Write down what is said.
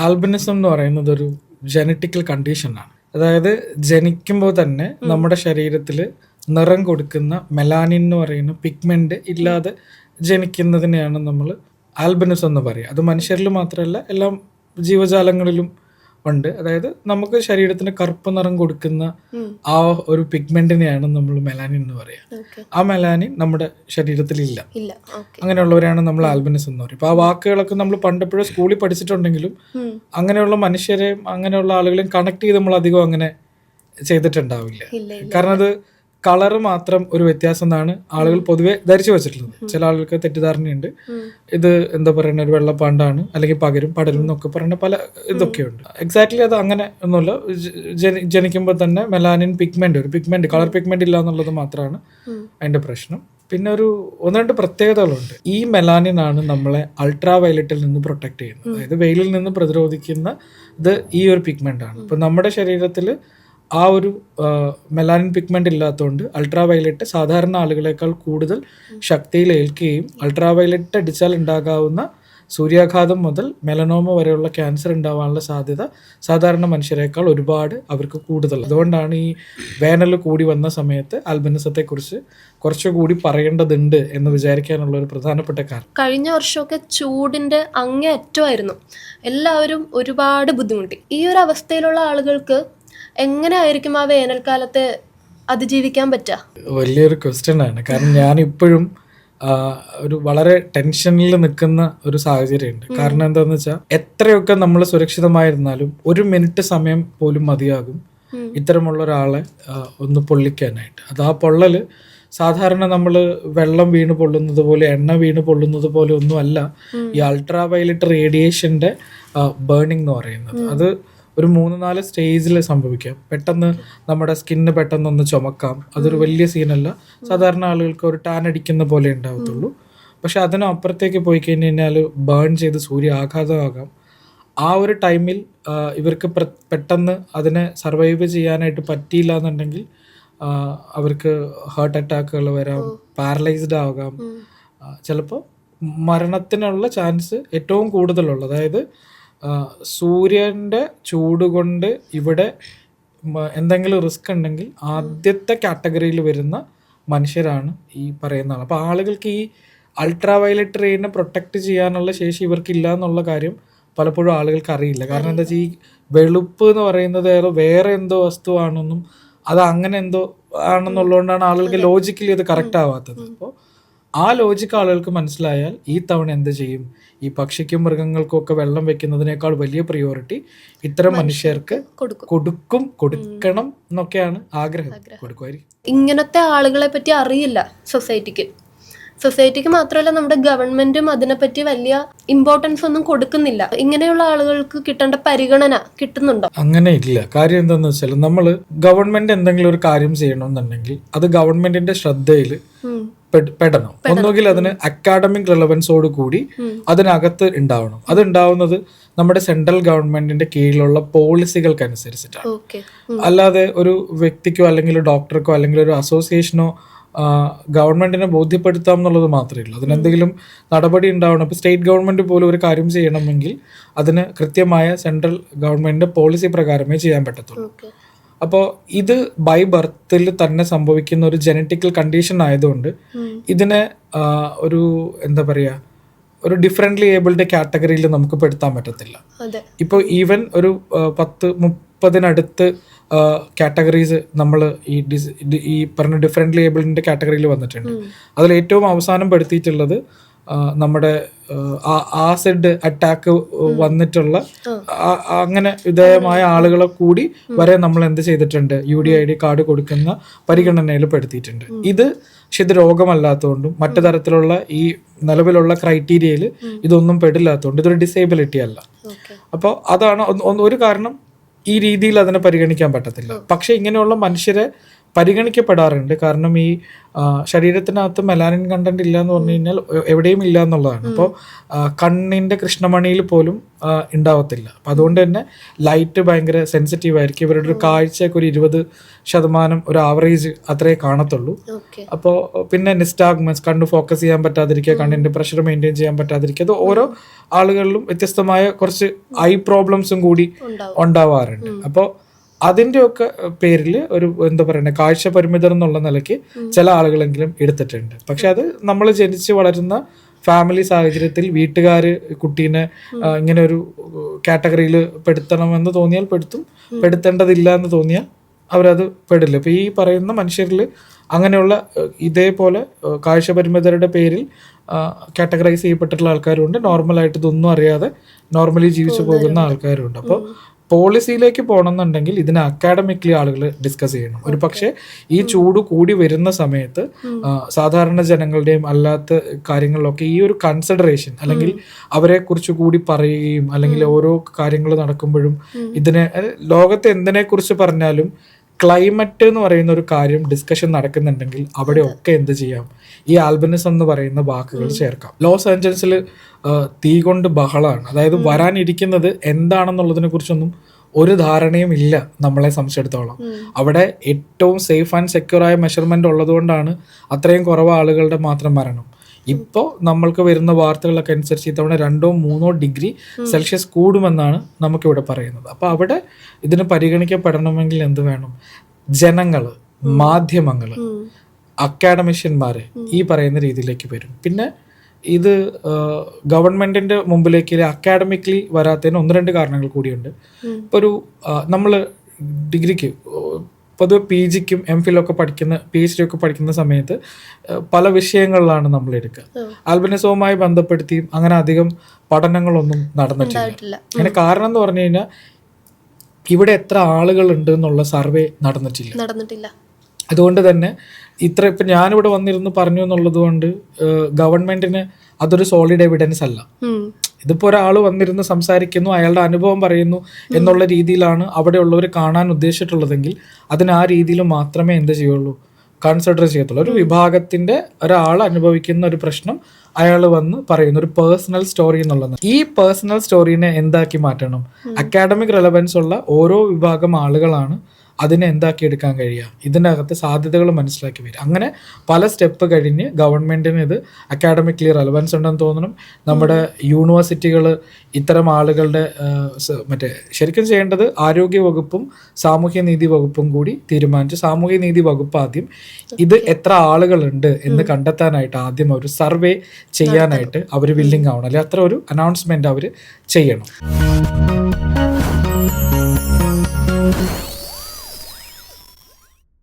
Albinism എന്ന് പറയുന്നത് ഒരു ജനറ്റിക്കൽ കണ്ടീഷനാണ്. അതായത് ജനിക്കുമ്പോൾ തന്നെ നമ്മുടെ ശരീരത്തിൽ നിറം കൊടുക്കുന്ന മെലാനിൻ എന്ന് പറയുന്ന പിഗ്മെന്റ് ഇല്ലാതെ ജനിക്കുന്നതിനെയാണ് നമ്മൾ ആൽബിനിസം എന്ന് പറയുക. അത് മനുഷ്യരിൽ മാത്രമല്ല, എല്ലാ ജീവജാലങ്ങളിലും ഉണ്ട്. അതായത് നമുക്ക് ശരീരത്തിന് കറുപ്പ് നിറം കൊടുക്കുന്ന ആ ഒരു പിഗ്മെന്റിനെയാണ് നമ്മൾ മെലാനിൻ എന്ന് പറയുക. ആ മെലാനിൻ നമ്മുടെ ശരീരത്തിലില്ല. അങ്ങനെയുള്ളവരാണ് നമ്മൾ ആൽബിനിസം എന്ന് പറയും. അപ്പൊ ആ വാക്കുകളൊക്കെ നമ്മൾ പണ്ടെപ്പോഴും സ്കൂളിൽ പഠിച്ചിട്ടുണ്ടെങ്കിലും അങ്ങനെയുള്ള മനുഷ്യരെയും അങ്ങനെയുള്ള ആളുകളെയും കണക്ട് ചെയ്ത് നമ്മൾ അധികം അങ്ങനെ ചെയ്തിട്ടുണ്ടാവില്ല. കാരണം അത് കളറ് മാത്രം ഒരു വ്യത്യാസം എന്നാണ് ആളുകൾ പൊതുവെ ധരിച്ചു വെച്ചിട്ടുള്ളത്. ചില ആളുകൾക്ക് തെറ്റിദ്ധാരണയുണ്ട്, ഇത് എന്താ പറയുക ഒരു വെള്ളപ്പാണ്ടാണ് അല്ലെങ്കിൽ പടരും എന്നൊക്കെ പറയുന്ന പല ഇതൊക്കെയുണ്ട്. എക്സാക്ട്ലി അത് അങ്ങനെ ഒന്നുമില്ല. ജനിക്കുമ്പോൾ തന്നെ മെലാനിൻ പിഗ്മെന്റ് കളർ പിഗ്മെന്റ് ഇല്ല എന്നുള്ളത് മാത്രമാണ് അതിന്റെ പ്രശ്നം. പിന്നെ ഒന്ന് രണ്ട് പ്രത്യേകതകളുണ്ട്. ഈ മെലാനിൻ ആണ് നമ്മളെ അൾട്രാ വയലറ്റിൽ നിന്ന് പ്രൊട്ടക്ട് ചെയ്യുന്നത്. അതായത് വെയിലിൽ നിന്ന് പ്രതിരോധിക്കുന്ന ഇത് ഈ ഒരു പിഗ്മെന്റ് ആണ്. ഇപ്പൊ നമ്മുടെ ശരീരത്തിൽ ആ ഒരു മെലാനിൻ പിഗ്മെന്റ് ഇല്ലാത്തതുകൊണ്ട് അൾട്രാ വയലറ്റ് സാധാരണ ആളുകളെക്കാൾ കൂടുതൽ ശക്തിയിൽ ഏൽക്കുകയും അൾട്രാ വയലറ്റ് അടിച്ചാൽ ഉണ്ടാകാവുന്ന സൂര്യാഘാതം മുതൽ മെലനോമ വരെയുള്ള ക്യാൻസർ ഉണ്ടാവാനുള്ള സാധ്യത സാധാരണ മനുഷ്യരെക്കാൾ ഒരുപാട് അവർക്ക് കൂടുതൽ. അതുകൊണ്ടാണ് ഈ വേനൽ കൂടി വന്ന സമയത്ത് ആൽബിനിസത്തെക്കുറിച്ച് കുറച്ചുകൂടി പറയേണ്ടതുണ്ട് എന്ന് വിചാരിക്കാനുള്ള ഒരു പ്രധാനപ്പെട്ട കാരണം. കഴിഞ്ഞ വർഷമൊക്കെ ചൂടിന്റെ അങ്ങേയറ്റമായിരുന്നു. എല്ലാവരും ഒരുപാട് ബുദ്ധിമുട്ടി. ഈ ഒരു അവസ്ഥയിലുള്ള ആളുകൾക്ക് എങ്ങനെ ആയിരിക്കും ആ വേനൽക്കാലത്തെ അതിജീവിക്കാൻ പറ്റുക? വലിയൊരു ക്വസ്റ്റ്യൻ ആണ്. കാരണം ഞാൻ ഇപ്പോഴും ഒരു വളരെ ടെൻഷനിൽ നിൽക്കുന്ന ഒരു സാഹചര്യമുണ്ട്. കാരണം എന്താന്ന് വെച്ചാൽ എത്രയൊക്കെ നമ്മൾ സുരക്ഷിതമായിരുന്നാലും ഒരു മിനിറ്റ് സമയം പോലും മതിയാകും ഇത്തരമുള്ള ഒരാളെ ഒന്ന് പൊള്ളിക്കാനായിട്ട്. അത് ആ പൊള്ളല് സാധാരണ നമ്മൾ വെള്ളം വീണ് പൊള്ളുന്നത് പോലെ എണ്ണ വീണ് പൊള്ളുന്നത് പോലെ ഒന്നും അല്ല ഈ അൾട്രാ വയലറ്റ് റേഡിയേഷന്റെ ബേണിംഗ് എന്ന് പറയുന്നത്. അത് ഒരു 3-4 സ്റ്റേജിൽ സംഭവിക്കാം. പെട്ടെന്ന് നമ്മുടെ സ്കിന്ന് പെട്ടെന്നൊന്ന് ചുമക്കാം. അതൊരു വലിയ സീനല്ല. സാധാരണ ആളുകൾക്ക് ഒരു ടാൻ അടിക്കുന്ന പോലെ ഉണ്ടാവത്തുള്ളൂ. പക്ഷെ അതിനപ്പുറത്തേക്ക് പോയി കഴിഞ്ഞാൽ ബേൺ ചെയ്ത് സൂര്യാഘാതമാകാം. ആ ഒരു ടൈമിൽ ഇവർക്ക് പെട്ടെന്ന് അതിനെ സർവൈവ് ചെയ്യാനായിട്ട് പറ്റിയില്ല എന്നുണ്ടെങ്കിൽ അവർക്ക് ഹാർട്ട് അറ്റാക്കുകൾ വരാം, പാരലൈസ്ഡ് ആകാം, ചിലപ്പോൾ മരണത്തിനുള്ള ചാൻസ് ഏറ്റവും കൂടുതലുള്ളത്. അതായത് സൂര്യൻ്റെ ചൂട് കൊണ്ട് ഇവിടെ എന്തെങ്കിലും റിസ്ക് ഉണ്ടെങ്കിൽ ആദ്യത്തെ കാറ്റഗറിയിൽ വരുന്ന മനുഷ്യരാണ് ഈ പറയുന്ന ആൾ. അപ്പോൾ ആളുകൾക്ക് ഈ അൾട്രാ വയലറ്റ് റേനെ പ്രൊട്ടക്റ്റ് ചെയ്യാനുള്ള ശേഷി ഇവർക്കില്ല എന്നുള്ള കാര്യം പലപ്പോഴും ആളുകൾക്ക് അറിയില്ല. കാരണം എന്താ വെച്ചാൽ ഈ വെളുപ്പ് എന്ന് പറയുന്നത് വേറെ എന്തോ വസ്തുവാണെന്നും അത് അങ്ങനെ എന്തോ ആണെന്നുള്ളതുകൊണ്ടാണ് ആളുകൾക്ക് ലോജിക്കലി അത് കറക്റ്റ് ആവാത്തത്. അപ്പോൾ ആ ലോജിക്ക് ആളുകൾക്ക് മനസ്സിലായാൽ ഈ തവണ എന്ത് ചെയ്യും, ഈ പക്ഷിക്കും മൃഗങ്ങൾക്കും ഒക്കെ വെള്ളം വെക്കുന്നതിനേക്കാൾ വലിയ പ്രിയോറിറ്റി ഇത്തരം മനുഷ്യർക്ക് കൊടുക്കണം എന്നൊക്കെയാണ് ആഗ്രഹം. കൊടുക്കുമായിരിക്കും. ഇങ്ങനത്തെ ആളുകളെ പറ്റി അറിയില്ല സൊസൈറ്റിക്ക് മാത്രമല്ല നമ്മുടെ ഗവൺമെന്റും അതിനെപ്പറ്റി വലിയ ഇമ്പോർട്ടൻസ് ഒന്നും കൊടുക്കുന്നില്ല. ഇങ്ങനെയുള്ള ആളുകൾക്ക് കിട്ടേണ്ട പരിഗണന കിട്ടുന്നുണ്ടോ? അങ്ങനെ ഇല്ല. കാര്യം എന്താന്ന് വെച്ചാൽ നമ്മൾ ഗവൺമെന്റ് എന്തെങ്കിലും ഒരു കാര്യം ചെയ്യണമെന്നുണ്ടെങ്കിൽ അത് ഗവൺമെന്റിന്റെ ശ്രദ്ധയിൽ പെടണം. ഒന്നുകിൽ അതിന് അക്കാഡമിക് റെലവൻസോട് കൂടി അതിനകത്ത് ഉണ്ടാവണം. അത് ഉണ്ടാവുന്നത് നമ്മുടെ സെൻട്രൽ ഗവൺമെന്റിന്റെ കീഴിലുള്ള പോളിസികൾക്കനുസരിച്ചിട്ടാണ്. അല്ലാതെ ഒരു വ്യക്തിക്കോ അല്ലെങ്കിൽ ഡോക്ടർക്കോ അല്ലെങ്കിൽ ഒരു അസോസിയേഷനോ ഗവൺമെന്റിനെ ബോധ്യപ്പെടുത്താം എന്നുള്ളത് മാത്രമേ ഉള്ളൂ. അതിനെന്തെങ്കിലും നടപടി ഉണ്ടാവണം. ഇപ്പോൾ സ്റ്റേറ്റ് ഗവൺമെന്റ് പോലും ഒരു കാര്യം ചെയ്യണമെങ്കിൽ അതിന് കൃത്യമായ സെൻട്രൽ ഗവൺമെന്റിന്റെ പോളിസി പ്രകാരമേ ചെയ്യാൻ പറ്റത്തുള്ളൂ. അപ്പോൾ ഇത് ബൈ ബർത്തിൽ തന്നെ സംഭവിക്കുന്ന ഒരു ജനറ്റിക്കൽ കണ്ടീഷൻ ആയതുകൊണ്ട് ഇതിനെ ഒരു എന്താ പറയുക ഒരു ഡിഫറെൻ്റ്ലി ഏബിൾഡ് കാറ്റഗറിയിൽ നമുക്ക് പെടുത്താൻ പറ്റത്തില്ല. ഇപ്പോൾ ഈവൻ ഒരു 10-30 കാറ്റഗറീസ് നമ്മൾ ഈ പറഞ്ഞ ഡിഫറെൻ്റ്ലി ഏബിൾഡിൻ്റെ കാറ്റഗറിയിൽ വന്നിട്ടുണ്ട്. അതിൽ ഏറ്റവും അവസാനം പെടുത്തിയിട്ടുള്ളത് നമ്മുടെ ആസിഡ് അറ്റാക്ക് വന്നിട്ടുള്ള അങ്ങനെ വിധേയമായ ആളുകളെ കൂടി വരെ നമ്മൾ എന്ത് ചെയ്തിട്ടുണ്ട്, UDID കാർഡ് കൊടുക്കുന്ന പരിഗണനയിൽ പെടുത്തിയിട്ടുണ്ട്. ഇത് രോഗമല്ലാത്തതുകൊണ്ടും മറ്റു തരത്തിലുള്ള ഈ നിലവിലുള്ള ക്രൈറ്റീരിയയിൽ ഇതൊന്നും പെടില്ലാത്തതുകൊണ്ട് ഇതൊരു ഡിസേബിലിറ്റി അല്ല. അപ്പോൾ അതാണ് ഒരു കാരണം. ഈ രീതിയിൽ അതിനെ പരിഗണിക്കാൻ പറ്റത്തില്ല. പക്ഷെ ഇങ്ങനെയുള്ള മനുഷ്യരെ പരിഗണിക്കപ്പെടാറുണ്ട്. കാരണം ഈ ശരീരത്തിനകത്ത് മെലാനിൻ കണ്ടന്റ് ഇല്ല എന്ന് പറഞ്ഞു കഴിഞ്ഞാൽ എവിടെയും ഇല്ല എന്നുള്ളതാണ്. അപ്പോൾ കണ്ണിൻ്റെ കൃഷ്ണമണിയിൽ പോലും ഉണ്ടാവത്തില്ല. അപ്പം അതുകൊണ്ട് തന്നെ ലൈറ്റ് ഭയങ്കര സെൻസിറ്റീവ് ആയിരിക്കും. ഇവരുടെ ഒരു കാഴ്ചയൊക്കെ ഒരു 20% ഒരു ആവറേജ് അത്രേ കാണത്തുള്ളൂ. അപ്പോൾ പിന്നെ നിസ്റ്റാഗ്മൻസ്, കണ്ണ് ഫോക്കസ് ചെയ്യാൻ പറ്റാതിരിക്കുക, കണ്ണിൻ്റെ പ്രഷർ മെയിൻറ്റെയിൻ ചെയ്യാൻ പറ്റാതിരിക്കുക, അത് ഓരോ ആളുകളിലും വ്യത്യസ്തമായ കുറച്ച് ഐ പ്രോബ്ലംസും കൂടി ഉണ്ടാവാറുണ്ട്. അപ്പോൾ അതിൻ്റെയൊക്കെ പേരിൽ ഒരു എന്താ പറയുക കാഴ്ച പരിമിതർ എന്നുള്ള നിലയ്ക്ക് ചില ആളുകളെങ്കിലും എടുത്തിട്ടുണ്ട്. പക്ഷെ അത് നമ്മൾ ജനിച്ച് വളരുന്ന ഫാമിലി സാഹചര്യത്തിൽ വീട്ടുകാർ കുട്ടീനെ ഇങ്ങനെ ഒരു കാറ്റഗറിയിൽ പെടുത്തണമെന്ന് തോന്നിയാൽ പെടുത്തും, പെടുത്തേണ്ടതില്ല എന്ന് തോന്നിയാൽ അവരത് പെടില്ല. ഇപ്പം ഈ പറയുന്ന മനുഷ്യരിൽ അങ്ങനെയുള്ള ഇതേപോലെ കാഴ്ച പരിമിതരുടെ പേരിൽ കാറ്റഗറൈസ് ചെയ്യപ്പെട്ടിട്ടുള്ള ആൾക്കാരുണ്ട്. നോർമലായിട്ട് ഇതൊന്നും അറിയാതെ നോർമലി ജീവിച്ചു പോകുന്ന ആൾക്കാരുണ്ട്. അപ്പോൾ പോളിസിയിലേക്ക് പോകണമെന്നുണ്ടെങ്കിൽ ഇതിനെ അക്കാഡമിക്കലി ആളുകൾ ഡിസ്കസ് ചെയ്യണം. ഒരു പക്ഷേ ഈ ചൂട് കൂടി വരുന്ന സമയത്ത് സാധാരണ ജനങ്ങളുടെയും അല്ലാത്ത കാര്യങ്ങളിലൊക്കെ ഈ ഒരു കൺസിഡറേഷൻ അല്ലെങ്കിൽ അവരെ കുറിച്ച് കൂടി പറയുകയും അല്ലെങ്കിൽ ഓരോ കാര്യങ്ങൾ നടക്കുമ്പോഴും ഇതിനെ ലോകത്ത് എന്തിനെ കുറിച്ച് പറഞ്ഞാലും ക്ലൈമറ്റ് എന്ന് പറയുന്ന ഒരു കാര്യം ഡിസ്കഷൻ നടക്കുന്നുണ്ടെങ്കിൽ അവിടെയൊക്കെ എന്ത് ചെയ്യാം, ഈ ആൽബനിസം എന്ന് പറയുന്ന വാക്കുകൾ ചേർക്കാം. ലോസ് ഏഞ്ചൽസിൽ തീ കൊണ്ട് ബഹളമാണ്. അതായത് വരാനിരിക്കുന്നത് എന്താണെന്നുള്ളതിനെ കുറിച്ചൊന്നും ഒരു ധാരണയും ഇല്ല നമ്മളെ സംബന്ധിച്ചിടത്തോളം. അവിടെ ഏറ്റവും സേഫ് ആൻഡ് സെക്യൂർ ആയ മെഷർമെന്റ് ഉള്ളതുകൊണ്ടാണ് അത്രയും കുറവ് ആളുകളുടെ മാത്രം മരണം. ഇപ്പോൾ നമ്മൾക്ക് വരുന്ന വാർത്തകളൊക്കെ അനുസരിച്ച് ഇത്തവണ 2-3 ഡിഗ്രി സെൽഷ്യസ് കൂടുമെന്നാണ് നമുക്കിവിടെ പറയുന്നത്. അപ്പോൾ അവിടെ ഇതിന് പരിഗണിക്കപ്പെടണമെങ്കിൽ എന്ത് വേണം? ജനങ്ങൾ, മാധ്യമങ്ങൾ, അക്കാഡമിഷ്യന്മാർ ഈ പറയുന്ന രീതിയിലേക്ക് വരും. പിന്നെ ഇത് ഗവൺമെന്റിന്റെ മുമ്പിലേക്ക് അക്കാഡമിക്കലി വരാത്തതിന് 1-2 കാരണങ്ങൾ കൂടിയുണ്ട്. ഇപ്പോൾ ഒരു നമ്മൾ ഡിഗ്രിക്ക് പൊതുവെ PGക്കും MPhil ഒക്കെ പഠിക്കുന്ന PhD ഒക്കെ പഠിക്കുന്ന സമയത്ത് പല വിഷയങ്ങളിലാണ് നമ്മൾ എടുക്കുക. ആൽബനിസവുമായി ബന്ധപ്പെടുത്തിയും അങ്ങനെ അധികം പഠനങ്ങളൊന്നും നടന്നിട്ടില്ല. അതിന് കാരണം എന്ന് പറഞ്ഞു കഴിഞ്ഞാൽ ഇവിടെ എത്ര ആളുകളുണ്ട് എന്നുള്ള സർവേ നടന്നിട്ടില്ല. അതുകൊണ്ട് തന്നെ ഇപ്പം ഞാനിവിടെ വന്നിരുന്ന് പറഞ്ഞു എന്നുള്ളത് കൊണ്ട് ഗവൺമെന്റിന് അതൊരു സോളിഡ് എവിഡൻസ് അല്ല. ഇതിപ്പോൾ ഒരാൾ വന്നിരുന്ന് സംസാരിക്കുന്നു, അയാളുടെ അനുഭവം പറയുന്നു എന്നുള്ള രീതിയിലാണ് അവിടെയുള്ളവർ കാണാൻ ഉദ്ദേശിച്ചിട്ടുള്ളതെങ്കിൽ അതിന് ആ രീതിയിൽ മാത്രമേ എന്ത് ചെയ്യുള്ളൂ, കൺസിഡർ ചെയ്യത്തുള്ളൂ. ഒരു വിഭാഗത്തിന്റെ ഒരാൾ അനുഭവിക്കുന്ന ഒരു പ്രശ്നം അയാൾ വന്ന് പറയുന്ന ഒരു പേഴ്സണൽ സ്റ്റോറി എന്നുള്ളത്, ഈ പേഴ്സണൽ സ്റ്റോറീനെ എന്താക്കി മാറ്റണം? അക്കാഡമിക് റെലവൻസ് ഉള്ള ഓരോ വിഭാഗം ആളുകളാണ് അതിനെ എന്താക്കി എടുക്കാൻ കഴിയുക, ഇതിനകത്ത് സാധ്യതകൾ മനസ്സിലാക്കി വരിക. അങ്ങനെ പല സ്റ്റെപ്പ് കഴിഞ്ഞ് ഗവൺമെൻറ്റിന് ഇത് അക്കാഡമിക്കലി റെലവൻസ് ഉണ്ടെന്ന് തോന്നണം. നമ്മുടെ യൂണിവേഴ്സിറ്റികൾ ഇത്തരം ആളുകളുടെ ശരിക്കും ചെയ്യേണ്ടത് ആരോഗ്യ വകുപ്പും സാമൂഹ്യനീതി വകുപ്പും കൂടി തീരുമാനിച്ച്, സാമൂഹ്യനീതി വകുപ്പ് ആദ്യം ഇത് എത്ര ആളുകളുണ്ട് എന്ന് കണ്ടെത്താനായിട്ട് ആദ്യം ഒരു സർവേ ചെയ്യാനായിട്ട് അവർ വില്ലിങ് ആവണം. അല്ലെങ്കിൽ അത്ര ഒരു അനൗൺസ്മെന്റ് അവർ ചെയ്യണം.